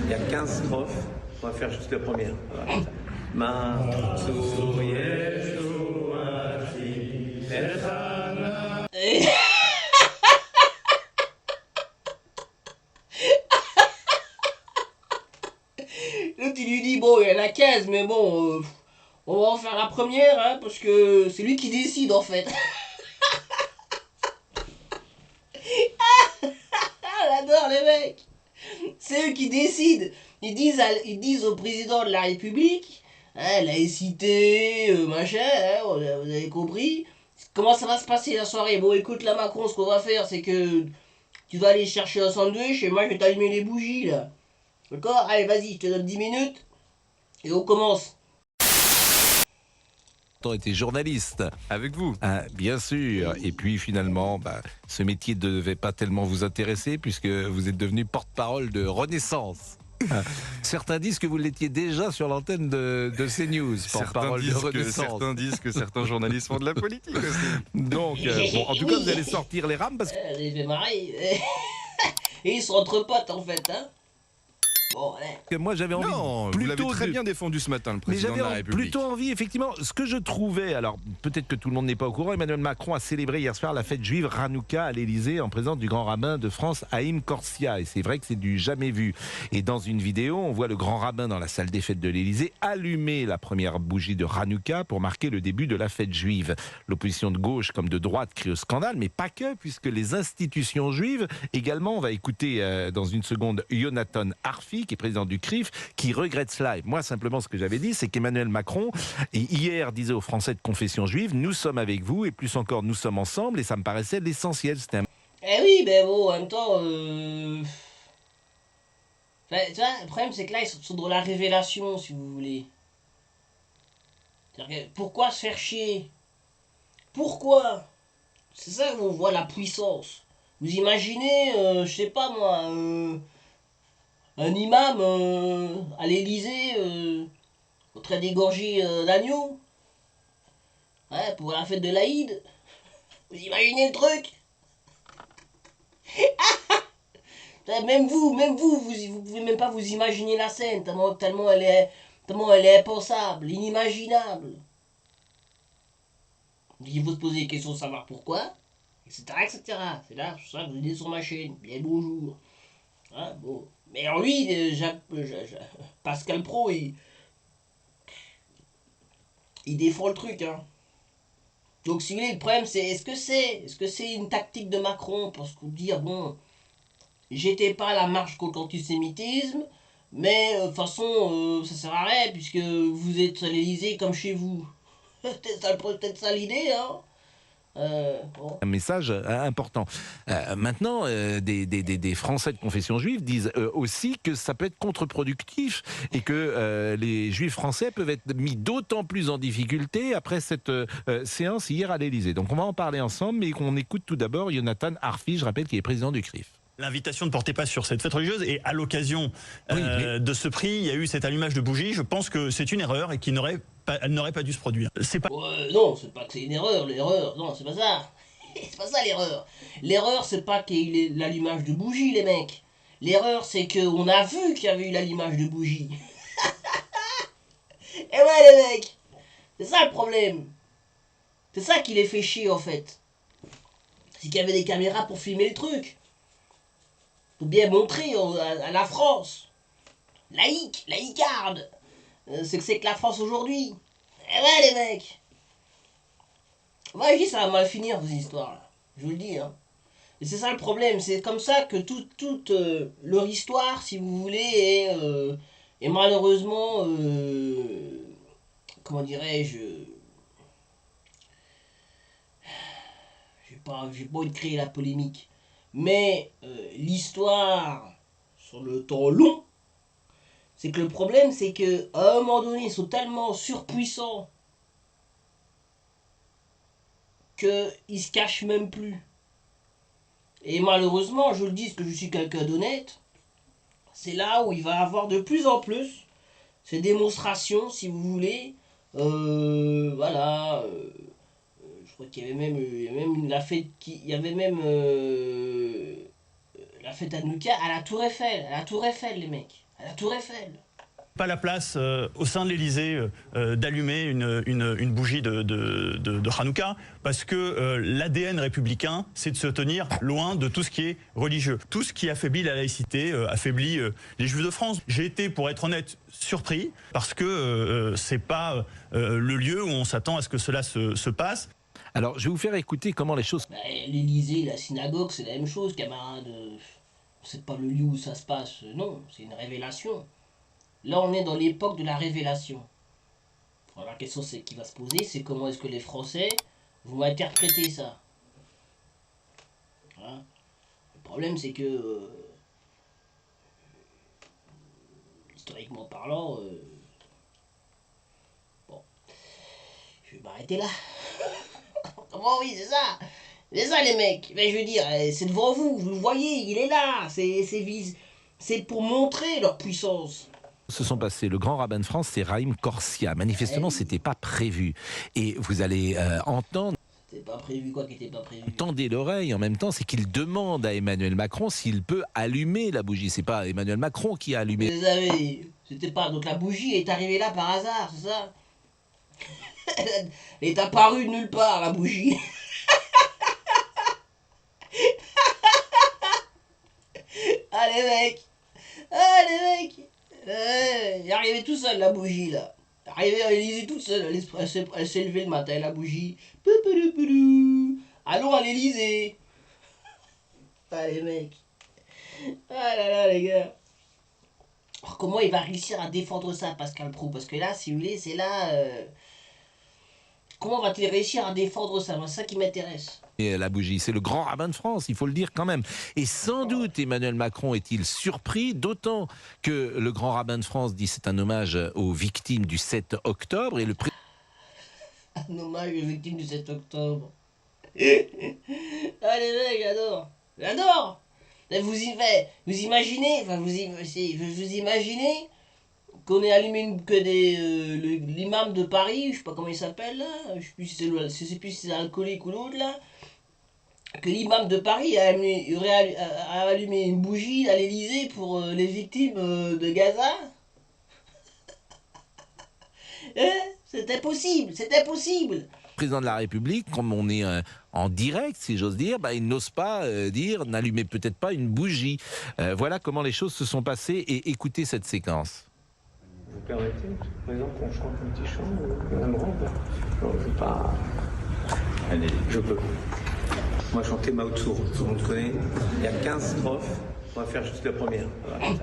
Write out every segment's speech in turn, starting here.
Il y a 15 strophes. On va faire juste la première. Voilà. L'autre il lui dit bon il y en a 15 mais bon on va en faire la première hein, parce que c'est lui qui décide en fait. Ah j'adore les mecs. C'est eux qui décident. Ils disent au président de la République, hein, laïcité, machin, hein, vous avez compris. Comment ça va se passer la soirée? Bon écoute là Macron, ce qu'on va faire c'est que tu vas aller chercher un sandwich et moi je vais t'allumer les bougies là. D'accord? Allez vas-y, je te donne 10 minutes et on commence. Été journaliste. Avec vous. Ah, bien sûr. Et puis finalement, ce métier ne devait pas tellement vous intéresser puisque vous êtes devenu porte-parole de Renaissance. Certains disent que vous l'étiez déjà sur l'antenne de CNews, porte-parole de Renaissance. Certains disent que certains journalistes font de la politique aussi. Donc, bon, en tout cas, vous allez sortir les rames parce que... Les fait marrer. Et ils sont entre potes en fait, hein. Bon, allez. que moi j'avais envie Non, vous l'avez plutôt très de- bien défendu ce matin, le Mais président de la j'avais République. plutôt envie, effectivement, ce que je trouvais, alors peut-être que tout le monde n'est pas au courant, Emmanuel Macron a célébré hier soir la fête juive Hanouka à l'Élysée en présence du grand rabbin de France, Haïm Korsia, et c'est vrai que c'est du jamais vu. Et dans une vidéo, on voit le grand rabbin dans la salle des fêtes de l'Élysée allumer la première bougie de Hanouka pour marquer le début de la fête juive. L'opposition de gauche comme de droite crie au scandale, mais pas que, puisque les institutions juives également, on va écouter dans une seconde Yonatan Arfi, qui est président du CRIF, qui regrette cela. Et moi, simplement, ce que j'avais dit, c'est qu'Emmanuel Macron, hier, disait aux Français de confession juive, nous sommes avec vous, et plus encore, nous sommes ensemble, et ça me paraissait l'essentiel. C'était un... Eh oui, ben bon, en même temps. Enfin, tu vois, le problème c'est que là ils sont dans la révélation, si vous voulez. C'est-à-dire que, pourquoi se faire chier? Pourquoi? C'est ça où on voit la puissance. Vous imaginez, je sais pas moi, un imam à l'Élysée en train d'égorger d'agneau, ouais, pour la fête de l'Aïd. Vous imaginez le truc? Même vous pouvez même pas vous imaginer la scène, tellement elle est impensable, inimaginable. Il faut se poser des questions, savoir pourquoi, etc., etc. C'est là, c'est ça que vous êtes sur ma chaîne. Bien bonjour. Hein, bon. Mais alors lui, Pascal Pro, il défend le truc. Hein. Donc si vous voulez, le problème c'est, est-ce que c'est une tactique de Macron pour se dire, bon, j'étais pas à la marche contre l'antisémitisme, mais de toute façon, ça sert à rien, puisque vous êtes à l'Élysée comme chez vous. Peut-être ça l'idée, hein. Bon. Un message important. Maintenant, des Français de confession juive disent aussi que ça peut être contre-productif et que les Juifs français peuvent être mis d'autant plus en difficulté après cette séance hier à l'Élysée. Donc on va en parler ensemble, mais on écoute tout d'abord Yonatan Arfi, je rappelle, qui est président du CRIF. L'invitation ne portait pas sur cette fête religieuse et à l'occasion de ce prix, il y a eu cet allumage de bougies. Je pense que c'est une erreur et qu'elle n'aurait pas dû se produire. C'est pas... Non, c'est pas que c'est une erreur, l'erreur, non, c'est pas ça. C'est pas ça l'erreur. L'erreur, c'est pas qu'il y ait l'allumage de bougies, les mecs. L'erreur, c'est qu'on a vu qu'il y avait eu l'allumage de bougies. Et ouais, les mecs, c'est ça le problème. C'est ça qui les fait chier, en fait. C'est qu'il y avait des caméras pour filmer le truc. Pour bien montrer à la France. Laïcarde. Ce que c'est que la France aujourd'hui. Eh ouais, les mecs. Moi, je dis, ça va mal finir, vos histoires, là. Je vous le dis, hein. Et c'est ça le problème. C'est comme ça que toute leur histoire, si vous voulez, est malheureusement... comment dirais-je... J'ai pas envie de créer la polémique. Mais l'histoire, sur le temps long, c'est que le problème, c'est que à un moment donné, ils sont tellement surpuissants qu'ils se cachent même plus. Et malheureusement, je le dis, parce que je suis quelqu'un d'honnête, c'est là où il va y avoir de plus en plus ces démonstrations, si vous voulez. Voilà. Je crois qu'il y avait même la fête il y avait même la fête Hanouka à la Tour Eiffel. À la Tour Eiffel, les mecs. à la Tour Eiffel. Pas la place au sein de l'Élysée d'allumer une bougie de Hanouka, parce que l'ADN républicain, c'est de se tenir loin de tout ce qui est religieux. Tout ce qui affaiblit la laïcité affaiblit les Juifs de France. J'ai été, pour être honnête, surpris, parce que c'est pas le lieu où on s'attend à ce que cela se passe. Alors, je vais vous faire écouter comment les choses... Bah, l'Élysée, la synagogue, c'est la même chose, camarade. C'est pas le lieu où ça se passe, non, c'est une révélation. Là, on est dans l'époque de la révélation. Alors, la question qui va se poser, c'est comment est-ce que les Français vont interpréter ça. Hein? Le problème, c'est que, historiquement parlant, bon, je vais m'arrêter là. Comment oui, c'est ça. C'est ça, les mecs. Mais je veux dire, c'est devant vous, vous le voyez, il est là. C'est pour montrer leur puissance. Se sont passés. Le grand rabbin de France, c'est Raïm Corsia. Manifestement, c'était pas prévu. Et vous allez entendre... C'était pas prévu, quoi qui était pas prévu. Tendez l'oreille en même temps, c'est qu'il demande à Emmanuel Macron s'il peut allumer la bougie. C'est pas Emmanuel Macron qui a allumé. Vous savez, c'était pas... Donc la bougie est arrivée là par hasard, c'est ça? Elle est apparue nulle part, la bougie. Allez, mec. Allez, mec. Elle est arrivée tout seul, la bougie, là. Elle est arrivée à l'Élysée toute seule. Elle s'est levée le matin, la bougie. Poupoulou. Allons à l'Élysée. Allez, mec. Ah là là, les gars. Alors, comment il va réussir à défendre ça, Pascal Praud? Parce que là, si vous voulez, c'est là... Comment va-t-il réussir à défendre ça? C'est ça qui m'intéresse. Et la bougie, c'est le grand rabbin de France, il faut le dire quand même. Et sans doute Emmanuel Macron est-il surpris, d'autant que le grand rabbin de France dit c'est un hommage aux victimes du 7 octobre. Et le Un hommage aux victimes du 7 octobre. Allez, mec, j'adore. J'adore. Vous imaginez, enfin, vous imaginez qu'on ait allumé l'imam de Paris, je sais pas comment il s'appelle là, je sais plus si c'est alcoolique ou l'autre là, que l'imam de Paris a allumé une bougie à l'Élysée pour les victimes de Gaza. C'était possible, c'était possible. président de la République, comme on est en direct, si j'ose dire, il n'ose pas dire n'allumez peut-être pas une bougie. Voilà comment les choses se sont passées et écoutez cette séquence. Vous permettez, M. le Président, qu'on chante un petit chant ou un grand? Non, je ne veux pas. Allez, je peux. Moi, chanter Mao Tzu, tout le monde connaît. Il y a 15 strophes. On va faire juste la première. Voilà.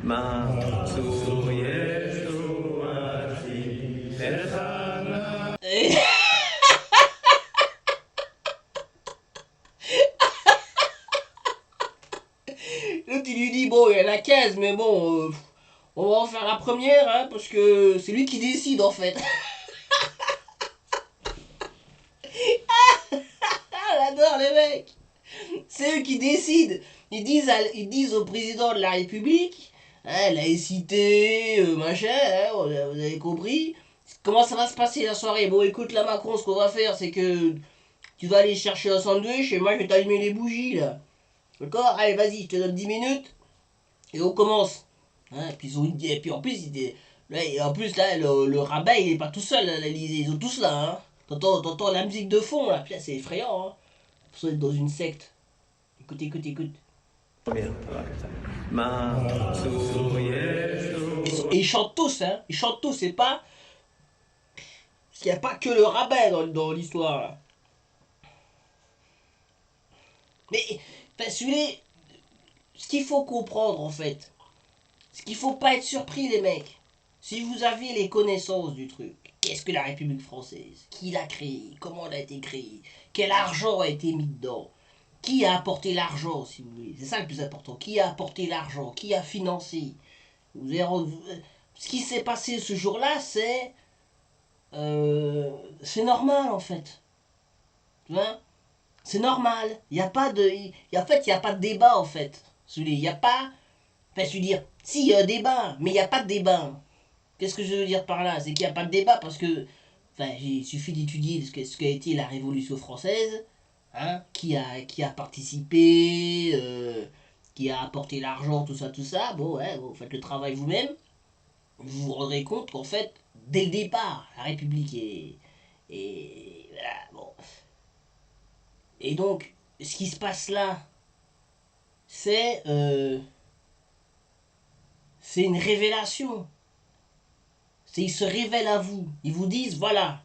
Mao Tzu, Yeshua, L'autre il lui dit bon il y en a 15 mais bon on va en faire la première hein, parce que c'est lui qui décide en fait. J'adore les mecs. C'est eux qui décident. Ils disent au président de la République, hein, laïcité, machin, hein, vous avez compris. Comment ça va se passer la soirée? Bon écoute là Macron, ce qu'on va faire c'est que tu vas aller chercher un sandwich et moi je vais t'allumer les bougies là. D'accord? Allez, vas-y, je te donne 10 minutes. Et on commence. Hein, et puis en plus, là, le rabbin, il est pas tout seul à l'Élysée. Ils sont tous là. Hein. T'entends la musique de fond, là. Putain, c'est effrayant. Hein. Faut être dans une secte. Écoute. Première. Voilà, ça. Et ils chantent tous, hein. Ils chantent tous, c'est pas... Parce qu'il n'y a pas que le rabbin dans l'histoire, là. Mais... Enfin, ce qu'il faut comprendre en fait, c'est qu'il faut pas être surpris les mecs. Si vous avez les connaissances du truc, qu'est-ce que la République française? Qui l'a créée? Comment elle a été créée? Quel argent a été mis dedans? Qui a apporté l'argent si vous voulez? C'est ça le plus important. Qui a apporté l'argent? Qui a financé? Ce qui s'est passé ce jour-là, c'est normal en fait. Tu vois? C'est normal. Il n'y a pas de... En fait, il n'y a pas de débat, en fait. Il n'y a pas... Enfin, je veux dire, si, il y a un débat, mais il n'y a pas de débat. Qu'est-ce que je veux dire par là? C'est qu'il n'y a pas de débat parce que... Enfin, il suffit d'étudier ce qu'a été la Révolution française, hein, qui a participé, qui a apporté l'argent, tout ça, bon, ouais, vous faites le travail vous-même, vous vous rendrez compte qu'en fait, dès le départ, la République est voilà, bon. Et donc, ce qui se passe là, c'est une révélation. Ils se révèlent à vous. Ils vous disent, voilà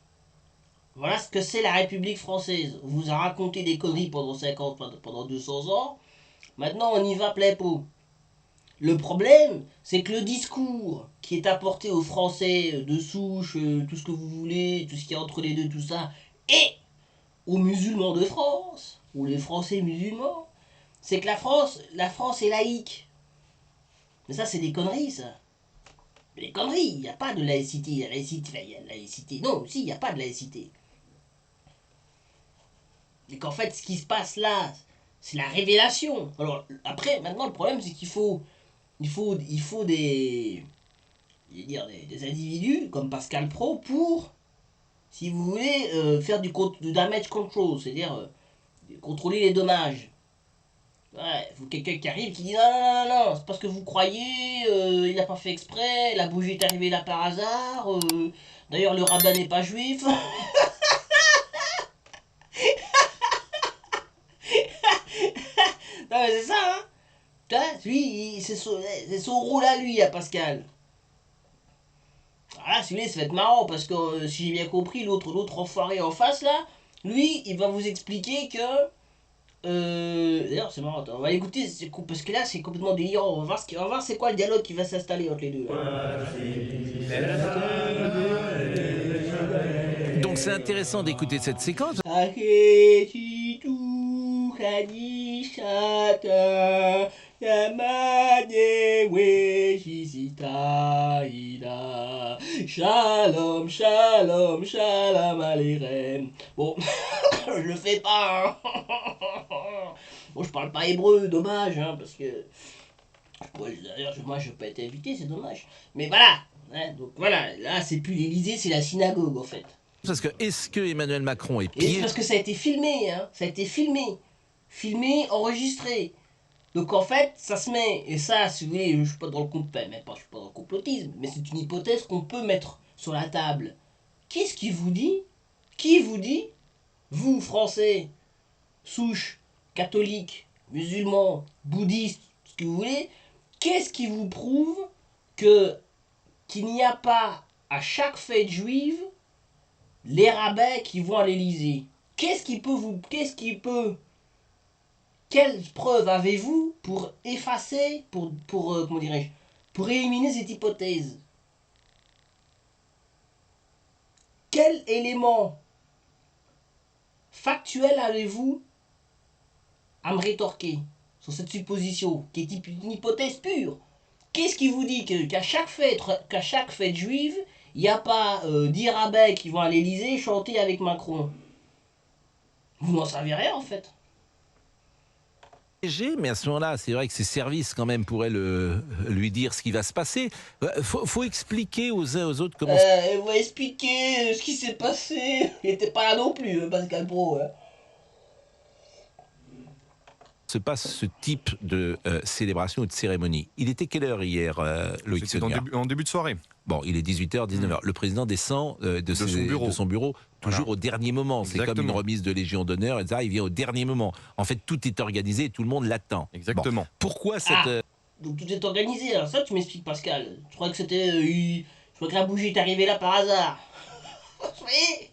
ce que c'est la République française. On vous a raconté des conneries pendant 50, pendant 200 ans. Maintenant, on y va plein pot. Le problème, c'est que le discours qui est apporté aux Français de souche, tout ce que vous voulez, tout ce qu'il y a entre les deux, tout ça, et aux musulmans de France, ou les Français musulmans, c'est que la France est laïque. Mais ça, c'est des conneries, ça. Des conneries, il n'y a pas de laïcité. Il y a laïcité. Non, si, il n'y a pas de laïcité. Et qu'en fait, ce qui se passe là, c'est la révélation. Alors, après, maintenant, le problème, c'est qu'il faut des individus comme Pascal Pro pour, si vous voulez, faire du damage control, c'est-à-dire contrôler les dommages. Ouais, il faut quelqu'un qui arrive qui dit non, c'est parce que vous croyez, il n'a pas fait exprès, la bougie est arrivée là par hasard, d'ailleurs le rabbin n'est pas juif. Non mais c'est ça, hein. Lui, c'est son rôle à lui, à Pascal. Voilà, si vous voulez, ça va être marrant, parce que si j'ai bien compris, l'autre enfoiré en face là, lui, il va vous expliquer que... D'ailleurs, c'est marrant, attends, on va l'écouter, parce que là, c'est complètement délirant. On va voir c'est quoi le dialogue qui va s'installer entre les deux. Là. Donc c'est intéressant d'écouter cette séquence. Shalom, shalom, shalom aleichem. Bon, je le fais pas, hein. Bon, je parle pas hébreu, dommage, hein, parce que... D'ailleurs, moi, je peux pas être invité, c'est dommage. Mais voilà, hein, donc voilà, là, c'est plus l'Élysée, c'est la synagogue, en fait. Parce que est-ce que Emmanuel Macron est Et c'est pied parce que ça a été filmé, hein, ça a été filmé, enregistré. Donc en fait, ça se met, et ça, si vous voulez, je suis pas dans le je suis pas dans le complotisme, mais c'est une hypothèse qu'on peut mettre sur la table. Qu'est-ce qui vous dit, vous, Français, souche, catholiques, musulmans, bouddhistes, ce que vous voulez, qu'est-ce qui vous prouve qu'il n'y a pas, à chaque fête juive, les rabbins qui vont à l'Élysée? Quelle preuve avez-vous pour effacer, comment dirais-je, pour éliminer cette hypothèse? Quel élément factuel avez-vous à me rétorquer sur cette supposition, qui est une hypothèse pure? Qu'est-ce qui vous dit qu'à chaque fête juive, il n'y a pas 10 rabbins qui vont à l'Élysée chanter avec Macron? Vous n'en savez rien, en fait. mais à ce moment-là, c'est vrai que ses services quand même pourraient lui dire ce qui va se passer. Faut expliquer aux uns aux autres comment On va expliquer ce qui s'est passé. Il était pas là non plus, Pascal Pro. Hein. se passe ce type de célébration ou de cérémonie. Il était quelle heure hier, Loïc C'était en début de soirée. Bon, il est 18h, 19h. Le président descend de son bureau toujours au dernier moment. C'est comme une remise de Légion d'honneur, etc. Il vient au dernier moment. En fait, tout est organisé et tout le monde l'attend. Exactement. Bon. Pourquoi cette... Donc tout est organisé, alors ça tu m'expliques, Pascal. Je crois que c'était... je crois que la bougie est arrivée là par hasard. Vous voyez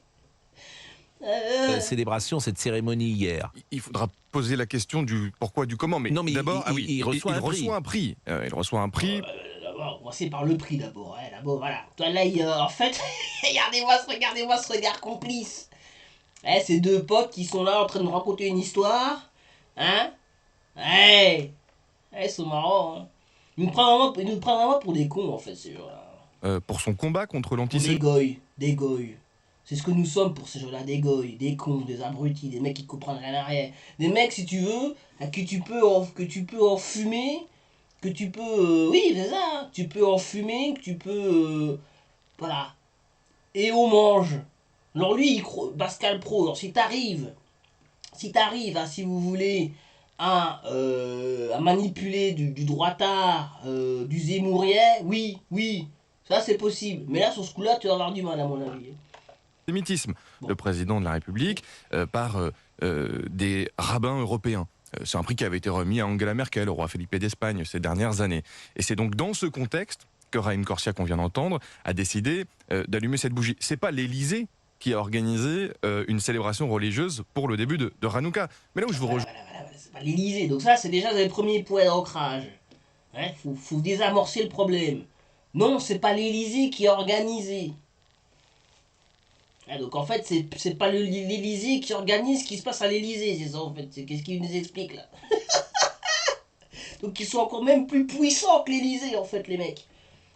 célébration, cette cérémonie hier. Il faudra poser la question du pourquoi, du comment. Mais, non, mais d'abord, il reçoit un prix. Il reçoit un prix. D'abord, on va commencer par le prix d'abord. Hein, d'abord, voilà. Toi là, en fait, regardez-moi ce regard complice. Ces deux potes qui sont là en train de me raconter une histoire. Hein. Ils sont marrants. Hein. Ils nous prennent vraiment pour des cons en fait, ces gens-là. Pour son combat contre l'antisémitisme. Des goys. C'est ce que nous sommes pour ces gens-là, des goys, des cons, des abrutis, des mecs qui comprennent rien à rien. Des mecs, si tu veux, que tu peux enfumer, que tu peux... oui, c'est ça, hein, tu peux enfumer, que tu peux... voilà. Et on mange. Alors lui, Pascal Pro, alors si t'arrives, si vous voulez, à manipuler du droitard, du Zemmourien, oui, ça c'est possible. Mais là, sur ce coup-là, tu vas avoir du mal, à mon avis. Antisémitisme, le président de la République, par des rabbins européens. C'est un prix qui avait été remis à Angela Merkel, au roi Felipe d'Espagne, ces dernières années. Et c'est donc dans ce contexte que Raïm Corsia, qu'on vient d'entendre, a décidé d'allumer cette bougie. C'est pas l'Élysée qui a organisé une célébration religieuse pour le début de Hanouka. Mais là où je vous rejoins... Voilà, c'est pas l'Élysée. Donc ça, c'est déjà les premiers points d'ancrage. Hein, faut désamorcer le problème. Non, c'est pas l'Élysée qui a organisé. Hein, donc en fait, c'est pas l'Élysée qui organise ce qui se passe à l'Élysée, c'est ça en fait. C'est qu'est-ce qu'il nous explique là. Donc ils sont encore même plus puissants que l'Élysée en fait, les mecs.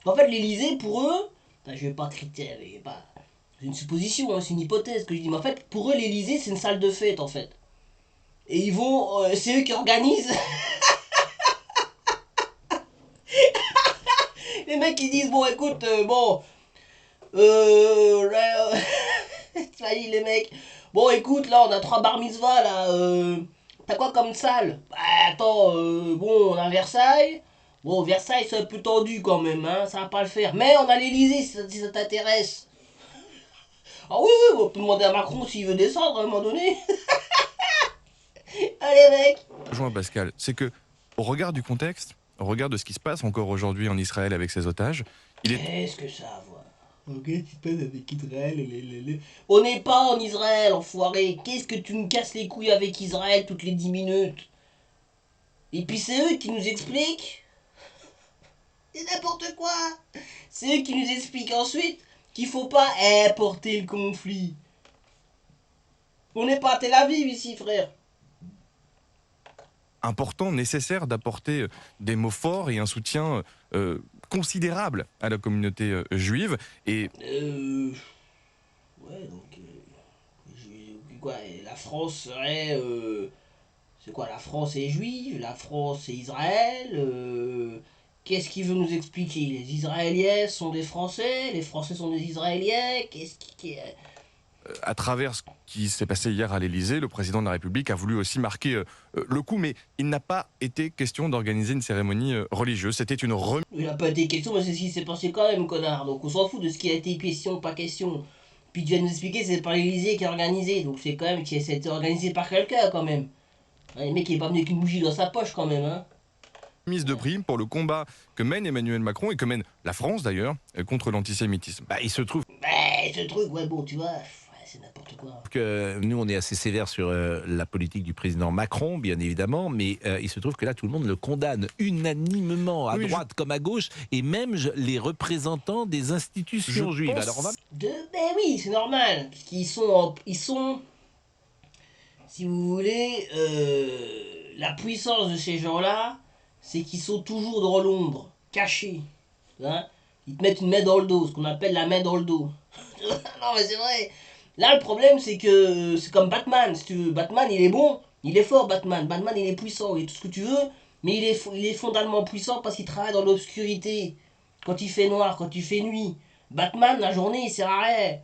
En fait, l'Élysée, pour eux, je vais pas critiquer, c'est une supposition, hein, c'est une hypothèse que je dis, mais en fait, pour eux, l'Élysée, c'est une salle de fête, en fait. Et ils vont, c'est eux qui organisent. Les mecs, ils disent, bon, écoute, t'imagines les mecs, bon, écoute, là, on a 3 bar mitzvahs, là, t'as quoi comme salle? Bah, attends, bon, on a Versailles. Bon, Versailles, c'est un peu tendu quand même, hein, ça va pas le faire. Mais on a l'Élysée, si ça t'intéresse. Ah oui, on peut demander à Macron s'il veut descendre à un moment donné. Allez, mec. Rejoins Pascal, c'est que, au regard du contexte, au regard de ce qui se passe encore aujourd'hui en Israël avec ses otages, il est... Qu'est-ce que ça a à voir? Qu'est-ce qui se passe avec Israël? On n'est pas en Israël, enfoiré. Qu'est-ce que tu me casses les couilles avec Israël toutes les 10 minutes? Et puis c'est eux qui nous expliquent. C'est n'importe quoi. C'est eux qui nous expliquent ensuite qu'il faut pas importer le conflit. On n'est pas à Tel Aviv ici, frère. important, nécessaire d'apporter des mots forts et un soutien considérable à la communauté juive. Et ouais, donc quoi, la France serait c'est quoi, la France est juive, la France est Israël, qu'est-ce qu'il veut nous expliquer? Les Israéliens sont des Français, les Français sont des Israéliens, qu'est-ce qui est... À travers ce qui s'est passé hier à l'Élysée, le président de la République a voulu aussi marquer le coup, mais il n'a pas été question d'organiser une cérémonie religieuse. C'était une remise. Il n'a pas été question, mais c'est ce qui s'est passé quand même, connard. Donc on s'en fout de ce qui a été question, pas question. Puis tu viens de nous expliquer, c'est pas l'Élysée qui a organisé, donc c'est quand même qui a été organisé par quelqu'un quand même. Le mec il est pas venu avec une bougie dans sa poche quand même, hein. Mise de prix pour le combat que mène Emmanuel Macron et que mène la France d'ailleurs contre l'antisémitisme. Bah, il se trouve Ce truc, ouais, bon, tu vois, c'est n'importe quoi. que nous, on est assez sévère sur la politique du président Macron, bien évidemment, mais il se trouve que là, tout le monde le condamne unanimement, à droite comme à gauche, et même les représentants des institutions juives. Alors on va... Ben oui, c'est normal, parce qu'ils sont, si vous voulez, la puissance de ces gens-là, c'est qu'ils sont toujours dans l'ombre, cachés. Hein, ils te mettent une main dans le dos, ce qu'on appelle la main dans le dos. Non mais c'est vrai. Là le problème c'est que c'est comme Batman, si tu veux. Batman il est bon, il est fort Batman. Batman il est puissant, il est tout ce que tu veux, mais il est fondamentalement puissant parce qu'il travaille dans l'obscurité. Quand il fait noir, quand il fait nuit. Batman la journée il sert à rien.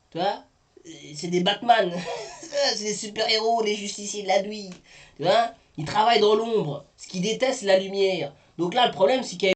Tu vois, c'est des Batman. C'est des super-héros, les justiciers de la nuit. Tu vois, ils travaillent dans l'ombre. Ce qu'ils détestent c'est la lumière. Donc là le problème c'est qu'il y a